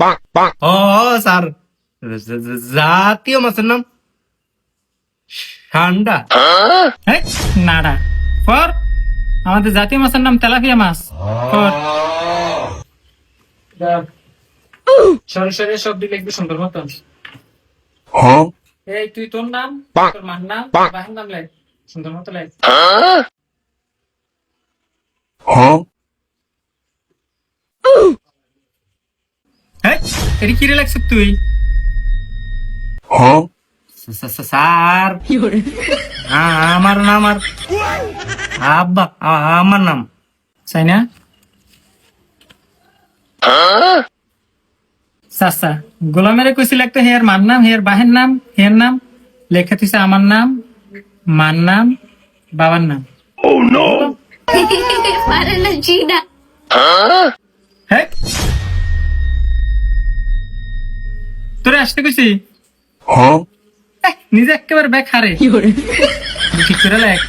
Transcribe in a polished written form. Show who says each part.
Speaker 1: ও sir, জাতীয় মাছের নাম ঠান্ডা।
Speaker 2: এই, নাড়া ফর আমাদের জাতীয় মাছের নাম তেলাপিয়া মাছ। ফর সরাসরি শব্দ লিখবি সুন্দর মতন। এই তুই তোর নাম, তোর মার নাম, বাহের নাম লেখ সুন্দর মতো লেখ। এই, এটা কি রে লাগছে তুই?
Speaker 1: স্যার, আমার নাম আর আব্বা, আমার নাম
Speaker 2: চাই না চাচা গোলামের কইছিল একটা হেয়ার মার নাম, হেয়ার বাহের নাম, হেয়ার নাম লেখা দিছে আমার নাম, মার নাম, বাবার নাম।
Speaker 3: Para na Gina.
Speaker 2: হ্যাঁ, তোরে আসতে কইছি। নিজে একেবারে ব্যাগ হারে ঠিক করে লেখ।